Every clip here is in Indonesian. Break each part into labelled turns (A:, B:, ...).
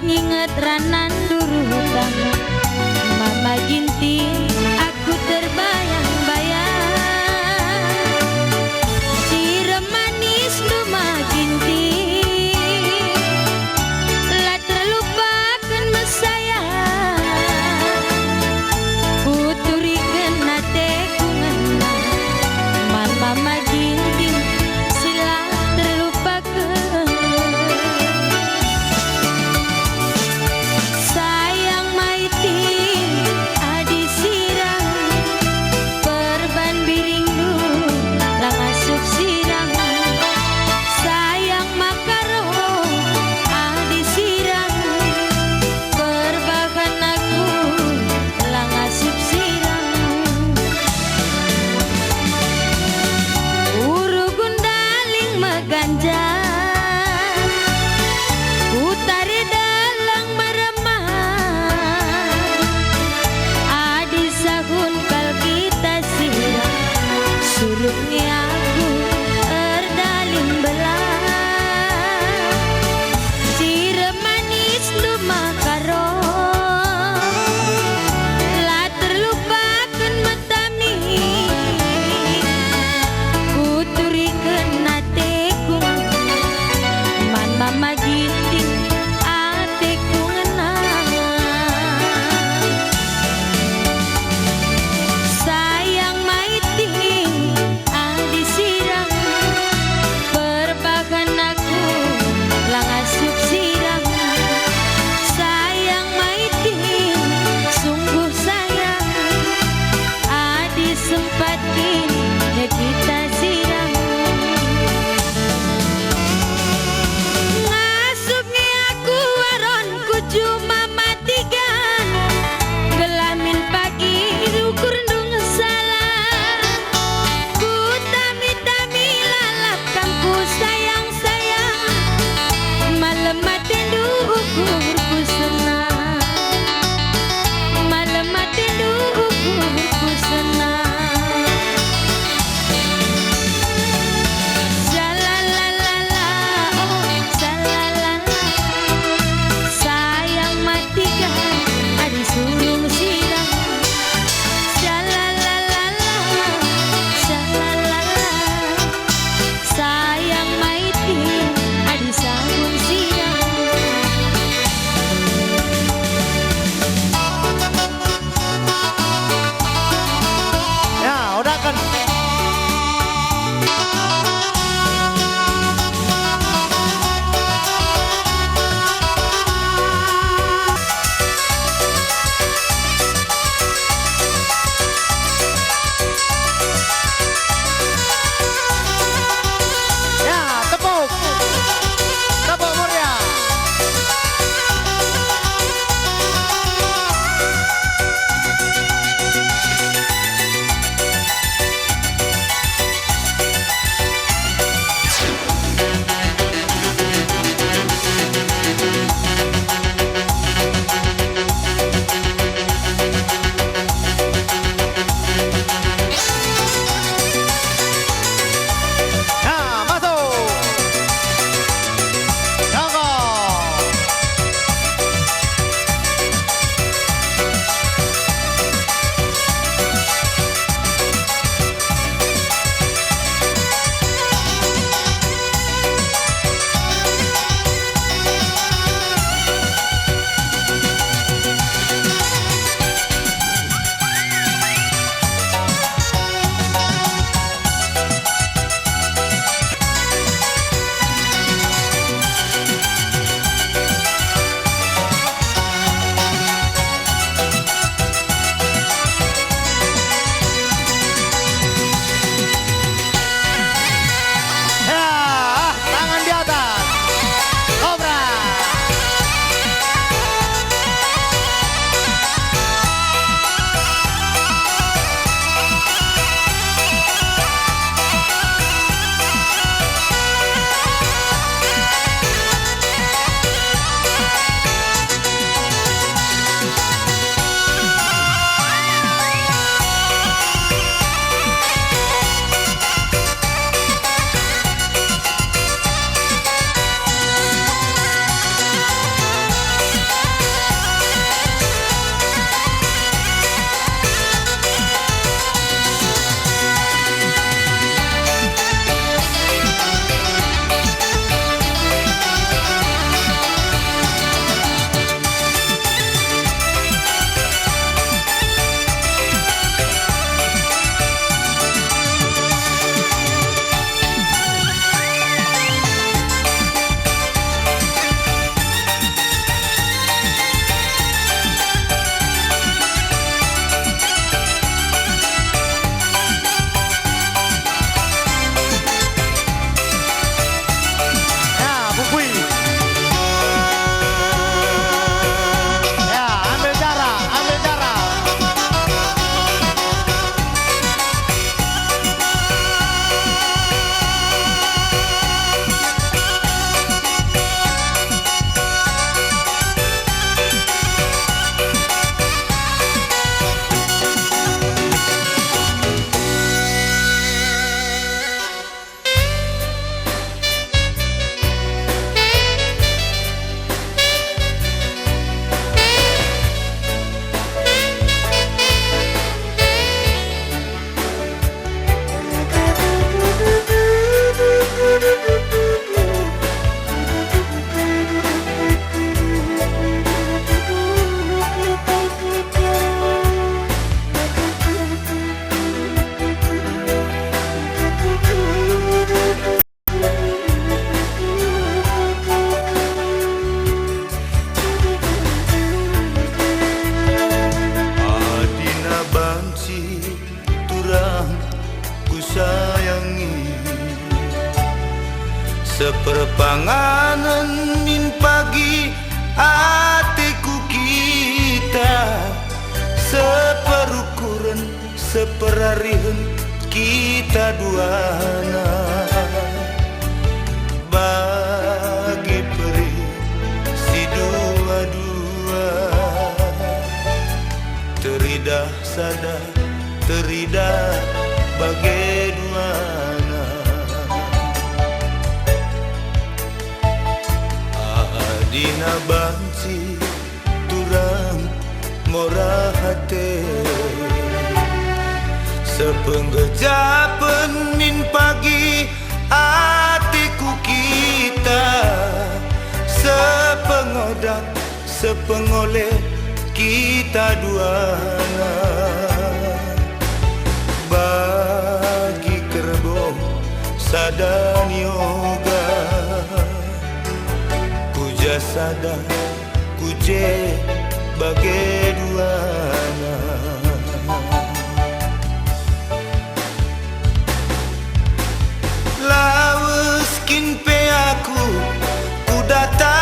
A: inget ranan durutan Mama Ginting aku terbayang-bayang Sirem manis Mama Ginting lah terlupakan mesayang kuturikan nate kungenna Mama Ginting sila terlupakan sayang maiting adi sirang
B: perpanganan min pagi hatiku kita seperukuran seperarihan kita duana bagi peri si dua-dua teridah sadar teridah bagai duana adina banci turang murah hati sepenggejapan min pagi hatiku kita sepengodak sepengoleh kita duana bagi kerbau sadan yoga puja sadar kuje bagai duana laweskin pe aku kudata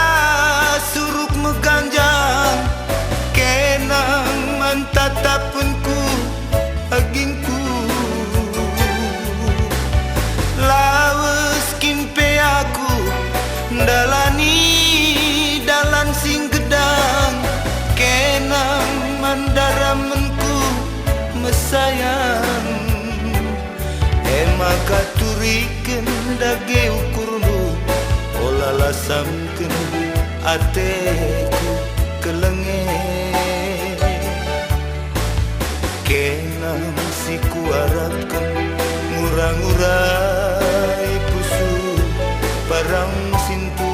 B: suruk meganjang kenang mantatapenku agingku laweskin pe aku dalani dalan sing gedang kenang mandaramenku mesayang maka turiken dage ukurmu olah lasamken ateku kelenge kenang si kuarapkan ngurang-ngurai pusu parang sintua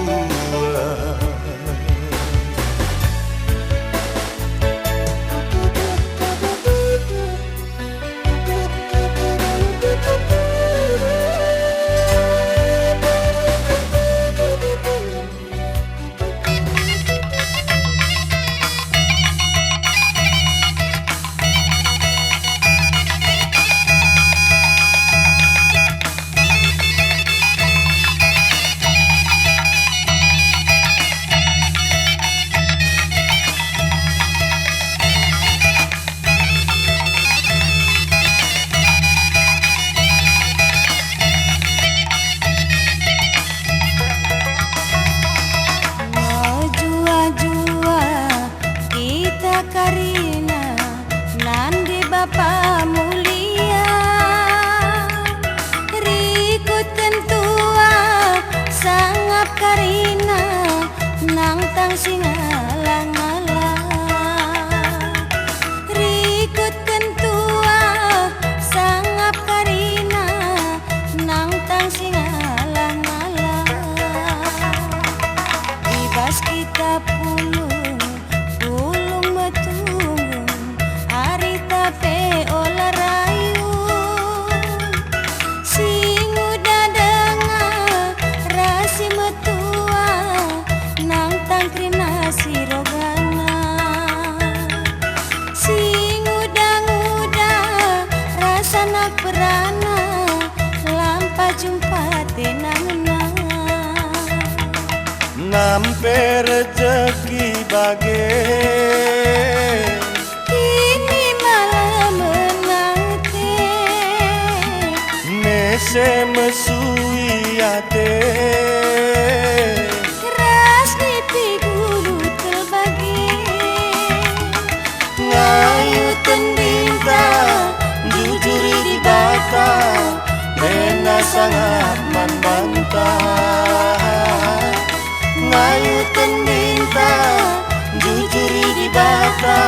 A: Karina nandi bapa mulia rikut kentua sangap Karina nang tang singalang-ala rikut kentua sangap Karina nang tang singalang-ala ibas kita puluh pe olah rayu sing udah dengar rasi metua nang tangkrina sirogana sing udah rasa nak perana lampa jumpa tenang
B: nampe rezeki bagai se mesui ate
A: keras di pigulu terbagi
B: ngayu tendinta jujuri di bata bena sangat membantah ngayu tendinta jujuri di bata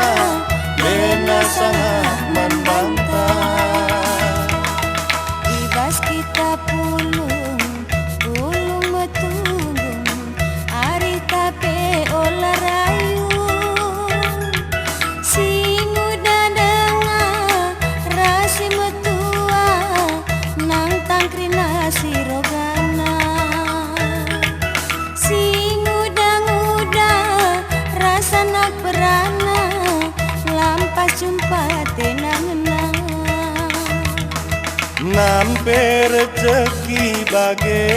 B: bena sangat membantah
A: kita pulung metunggung ari tape olah rayu sing udah dengar rasi metua nang tangkrina sirogana sing udah
B: nampe rezeki bage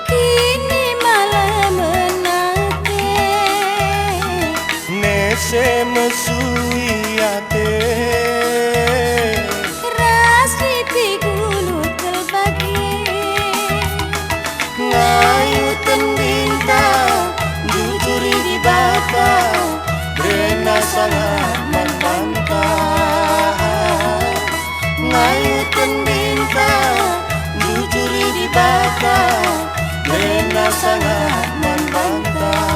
A: kini malah menanti
B: nese mesui ate
A: keras pipi gulu terbagi
B: ngayu tendinta jujuri di bata Rena sangat membantah ngayu tendinta jujuri di bata Rena sangat membantah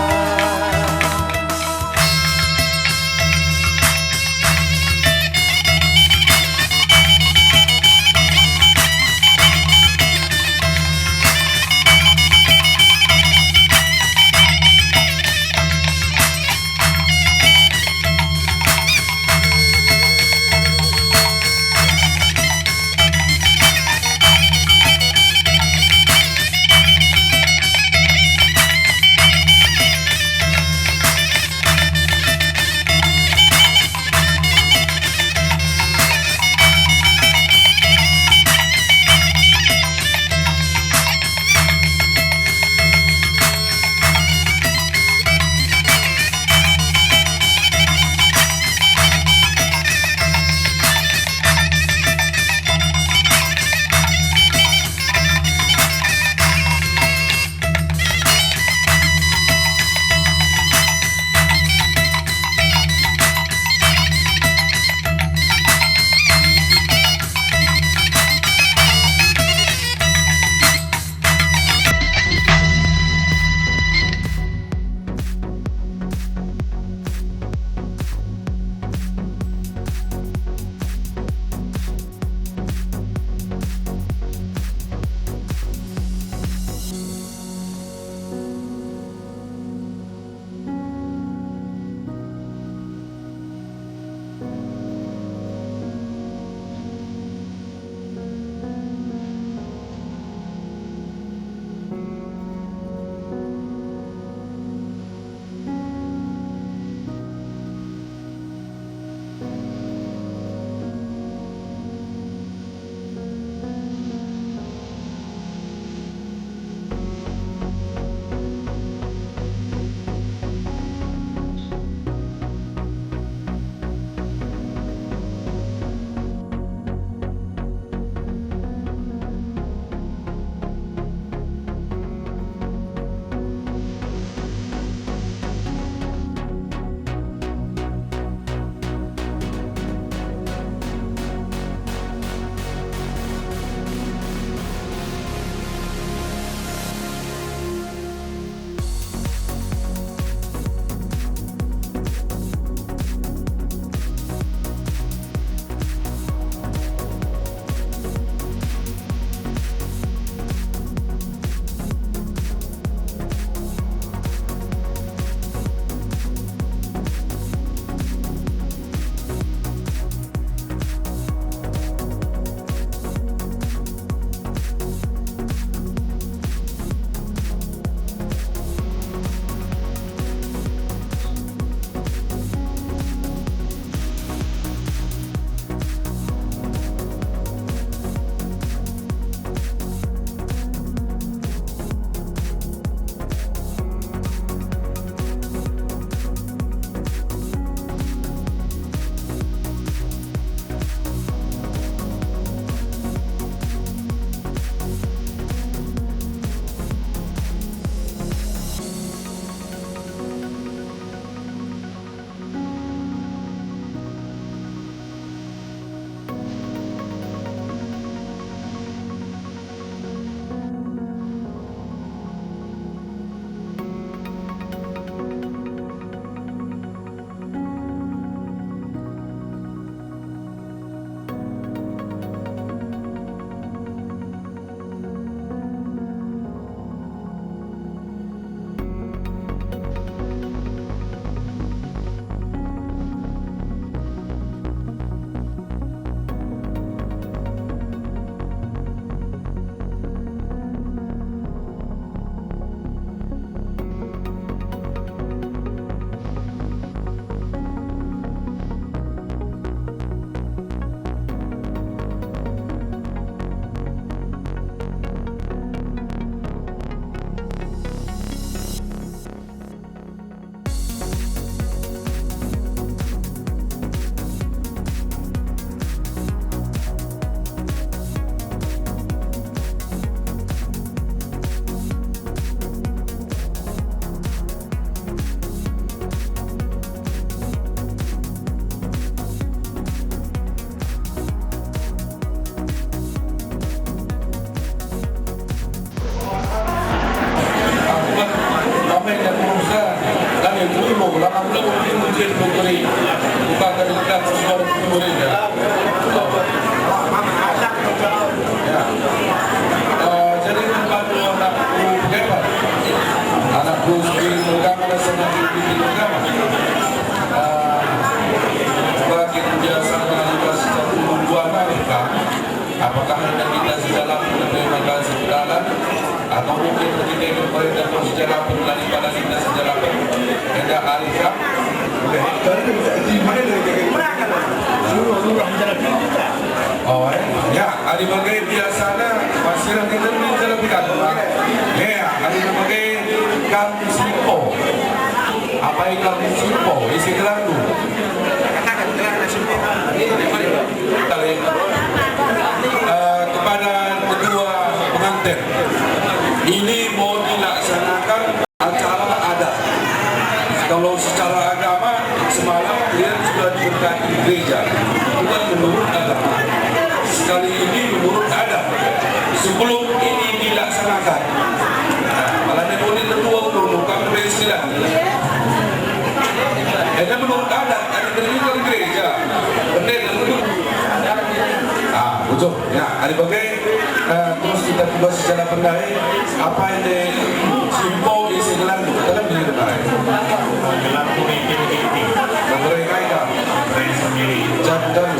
C: Ulama pula mungkin memberi bukan dari dekat sesuatu muridnya. Ya. Jadi membantu anakku hebat. Anakku sendiri beragama dan semakin tinggi beragama. Bagi kebiasaan kita sejak dua mereka, apakah hendak kita sejalan dengan kasih jalan atau mungkin kita mereka sejalan daripada kita sejalan hendak arifah. Oh ya, ada bagai biasanya pasirah kita bisa lebih kan? Ya, ada bagai kamu simpo. Apa yang kamu simpo? Isi gelar tu. Kepada kedua pengantin, ini mau dilaksanakan acara adat. Kalau secara agama semalam dia sudah diberkati gereja, bukan menurut agama. Sekali ini menurut adat. Sebelum ini dilaksanakan, malah dia boleh kedua dulu kan presiden. Ada menurut adat, ada terlibat gereja, bendera itu. Betul. Ya, ada bagai terus kita bahas secara pendai apa yang simpul isi gelar itu dalam diri kita. Gelar itu ini. Mereka itu sendiri. Jangan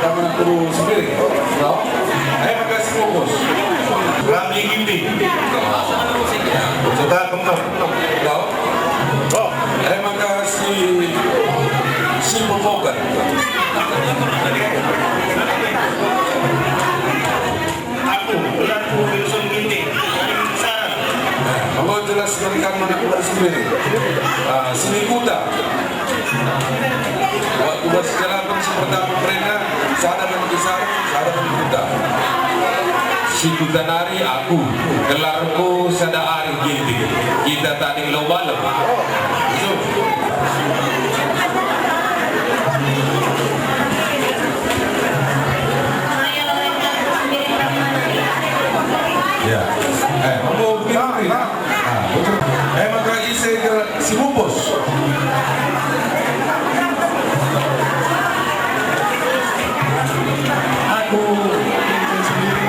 C: kamu perlu sendiri. Tahu? Makasih fokus. Ramli gini. Sudah kembang. Tahu? Oh, makasih simpul fokus. Aku Wilson Ginting. Kalau jelas berikan mana kita sendiri. Sini kuda. Waktu bersejalan seperti mereka, saya dan besar, saya dan kuda. Si kuda nari aku, gelarku sada Ari Ginting. Kita tadi lomba. Ya, mau begini, betul. Maka isi si bungkus. Aku sendiri.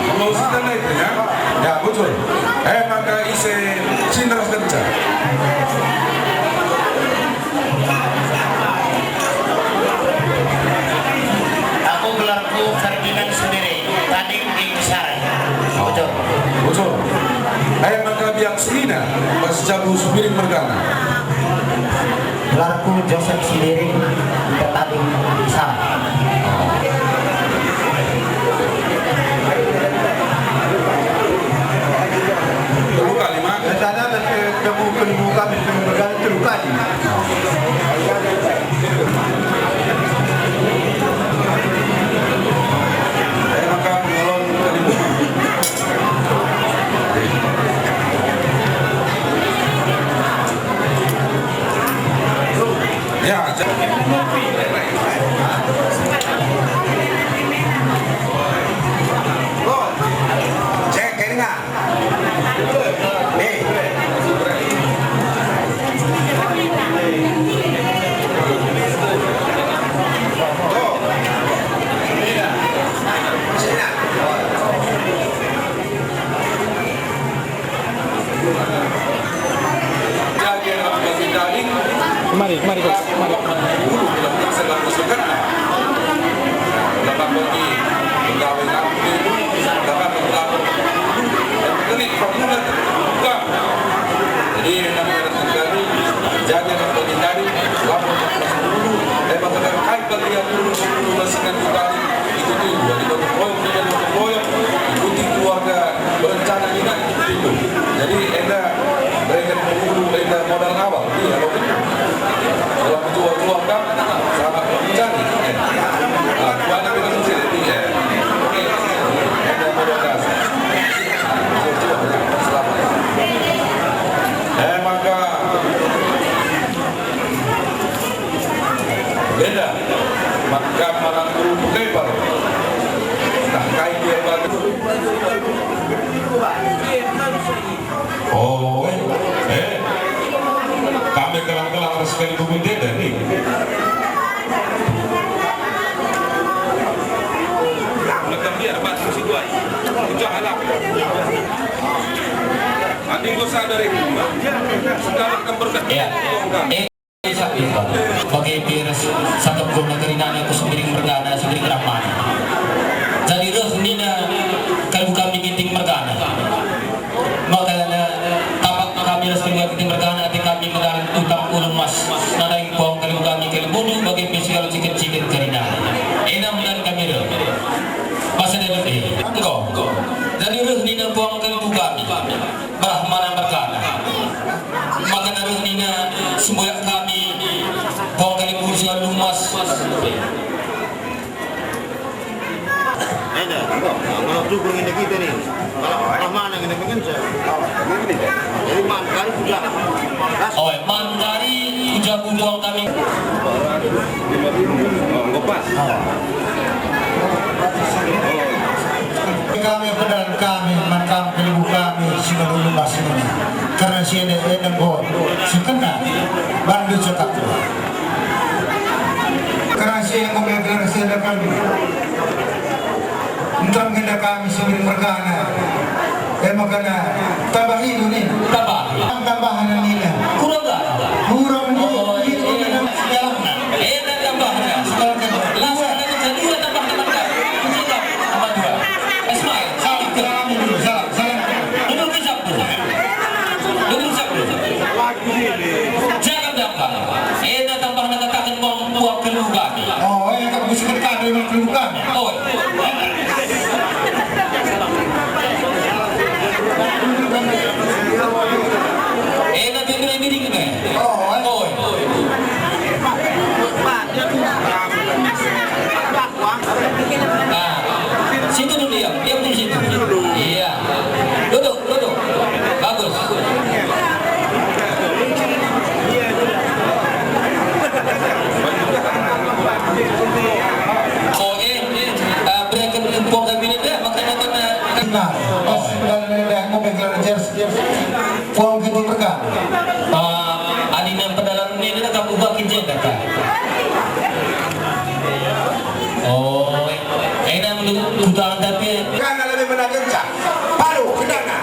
C: Kalau sudah naik ya, betul. Maka isi cindera kerja. Aku gelarku Ferdinand sendiri. Tadi di Kisaran. Betul. Betul. Maka biang selina pas jago subiring mergana.
D: Gelarku Joseph sendiri di tadi di Kisaran.
C: Terbuka lima.
B: Sana kebuka bergantung terbuka.
C: Ya,
B: cek ini nggak?
E: Mari.
C: Jadi namanya terjadi jaga bagi tadi lapor dulu bahkan kait bagian dulu masingkan tadi ikuti dari boyong ikuti keluarga berencana juga itu. Jadi enda mereka dulu enda modal awal iya loh. Kalau menjual keluarga sangat mencari. Banyak kita sendiri ya. Oke. Enda modal dasar. Maka beda maka malam guru lebar nah kain dia baru sekali bubunte dari. Belakang dia dapat kursi dua. Ujah halap. Adik kau sadar itu. Segala akan berkat.
D: Ya. Bagi beres satu guna kerinana ku semiring mergana semiring ramana. Jadi roh nina kalau kami ginting mergana. Maka tapak kami harus ginting mergana ati kami mengalir utang ulung mas. Nadaing buang kalau kami kalau bulu bagi besi kalau ciket kerinana. Enam dan kami roh. Pasal lebih. Engkau. Jadi roh nina buang kalau kami. Brahmana mergana. Maka roh nina semboyak kami bawa kali kursi lumas.
E: Ada, kalau dukung ini kita nih, kalau mana yang ini saya, jadi mandari sudah.
D: Oh, mandari ujar buang kami.
C: Ngopas.
B: Kami pedal kami, makam kelibu kami, singa lumas ini. Karena sini enam boy, sekena, bandu cekak. Karena sini ngobrol sini kami. Untuk kita kami sering bergana, makanya tambah itu nih, tambahan ini,
D: Kurang tak?
B: kurang ini,
D: Tambahnya. Langsung ada kedua tambah teman-teman. Kucingkan sama dua. Ismail,
B: salam dulu, salam.
D: duduk di samping. Jangan tambah. Tambah nak katakan mau buat keluar.
B: Oh, kamu mesti berkata dengan kelukan.
D: Oh. Nanti miring ni. Oh. Situ dulu ya, dia di situ. Iya. Duduk. Bagus. Oh, berikan buang kabinet dia, makanya kena.
B: Pas sudah ngobrol jersey, puang kita bergana.
D: Adina pedalang ini nak kamu buat kinjeng kata. Oh, enak menurut utang tapi.
B: Karena lebih menajamkan. Palu, kedana.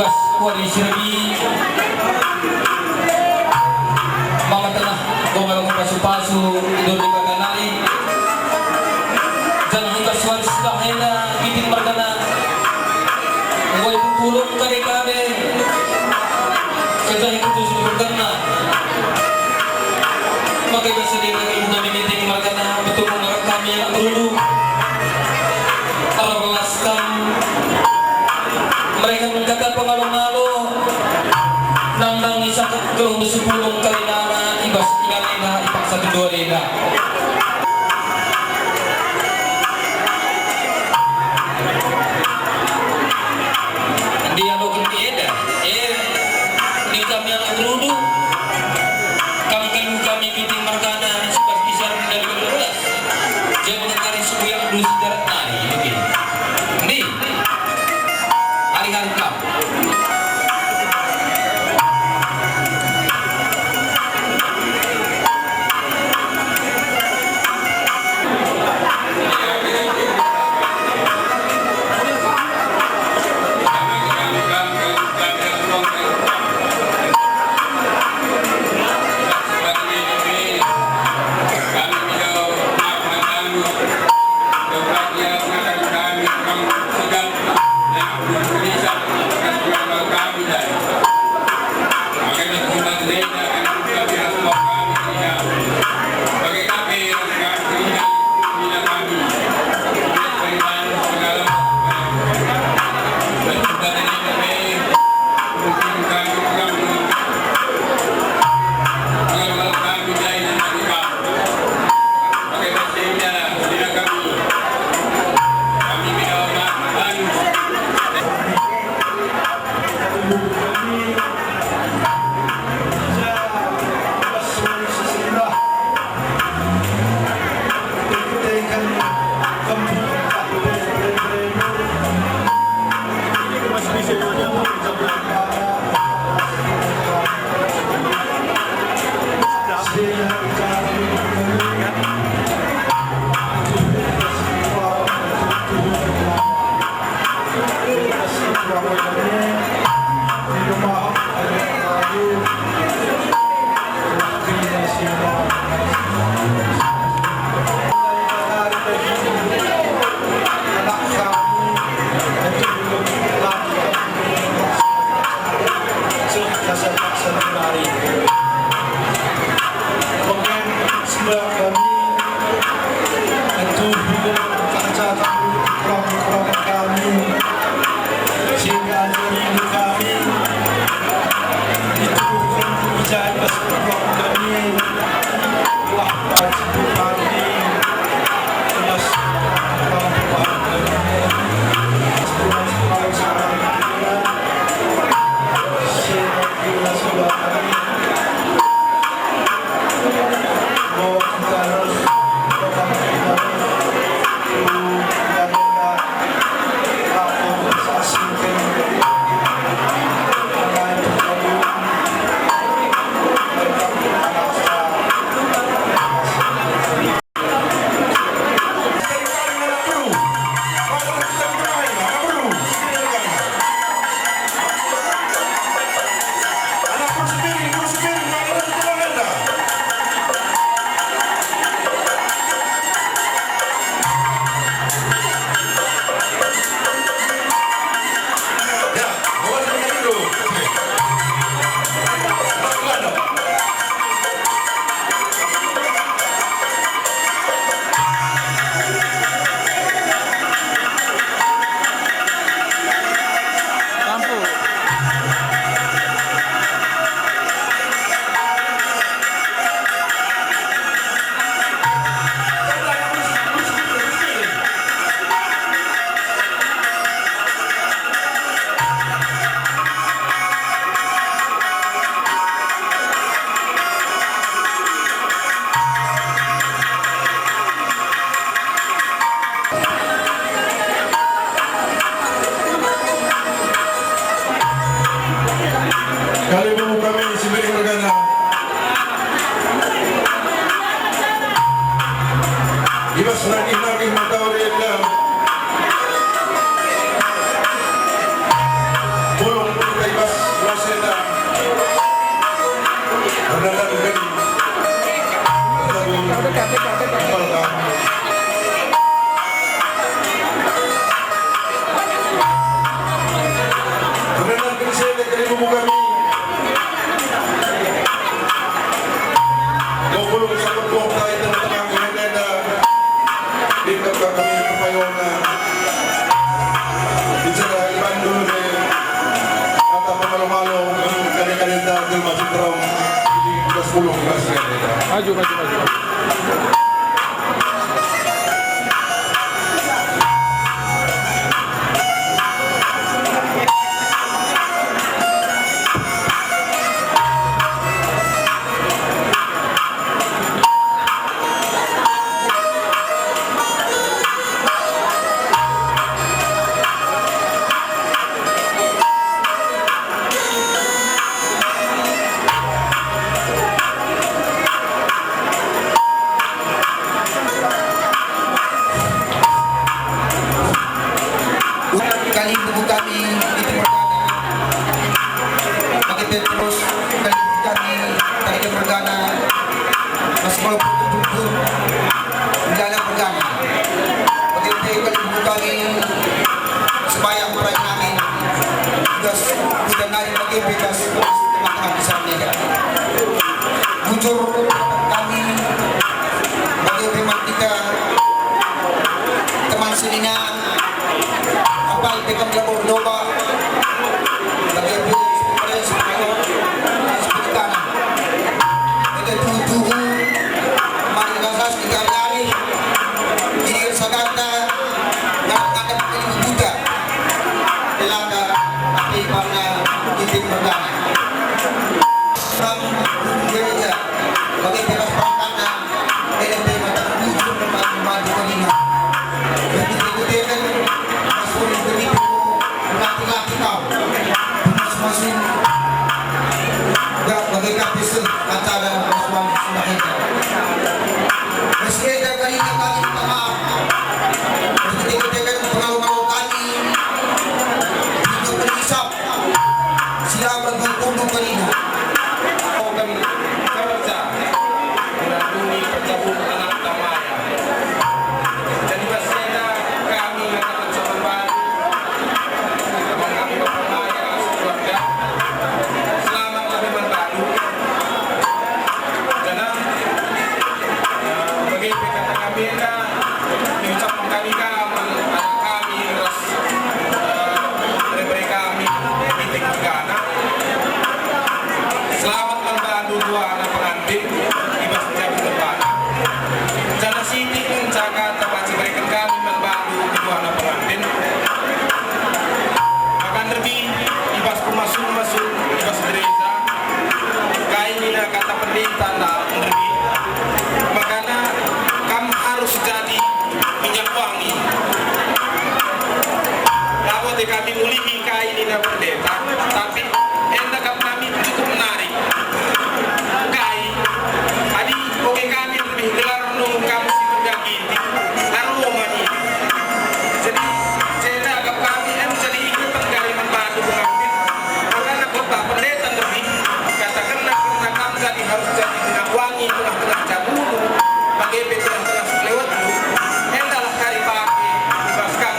D: ibas wali sirbi mga tanah gawal ko pasu-pasu idol di kaganali jangan hingga suara na giting margana wali pupulong kare-kare kaya itu sudah karena maka bisa dikatakan kami giting margana betul mengarah kami yang dulu para belaskan mereka menjaga pengalu-ngalu nang isa kelung sepulung kali nana ibas tinggal lena ipaksa kedua lena dia lokin tiada di kami yang terudu kami kiting margana seperti siaran dari 12 jangan mengari suku yang dulu sejarah nari ini hari-hari kau
C: 10 persen.
F: Maju.
G: Kali ibu kami di Timur bagi terus kali ibu kami dari Timur masih mau duduk dalam pergana bagi kali ibu kami supaya orang kami tugas kita nari bagi tugas teman-teman di sana jujur kami bagi teman kita teman selina apa pegang labor loba bagi proses seperti kanan itu tujuh mari gasas tiga hari ini sagata dan ada pilih juga belanda tapi pada titik pertama gereja bagi teras pertama dan mata tujuh maju kelima jadi ikutin laki-laki kau masing-masing bagi kapisun acara Rasulullah Semahidah meski ada kali minta maaf ketika pengalu-ngalu kami hidup berisap sila bergumpundu kalina
C: Kami kerja menandungi pencabut anak damai. Jadi masih kami akan coba selamat lebih berbaru karena bagi kata kami diucapkan kami terus dari kami titik pergana selamat membantu dua anak pengantin di masjid Pergana Jana Siti menjaga tempat berikan kami membantu dua anak pengantin akan lebih ibas masuk ibas gereja kainina kata pendeta nak lebih makanya kamu harus jadi minyak wangi kalau kami mulihi kainina pendeta tapi endak kami cukup menarik kain tadi oke kami lebih gelar nung kamu si muda gini aroma ini jadi saya agak kami jadi ikutan dari membantu pengantin karena bapak pendeta lebih katakan karena kamu tadi harus jadi minyak wangi tengah-tengah jabulu pakai tengah-tengah lewat dulu endalah kari pakai dibaskan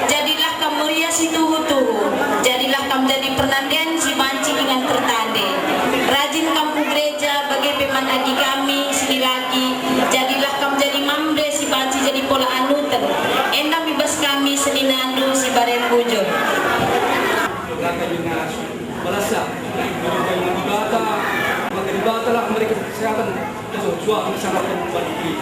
C: jadilah kamu rias itu hutu, jadilah kamu jadi penandian si banci dengan tertande, rajin kamu gereja bagi peman agi kami si laki
F: telah memberikan kesehatan suatu sangat berbagi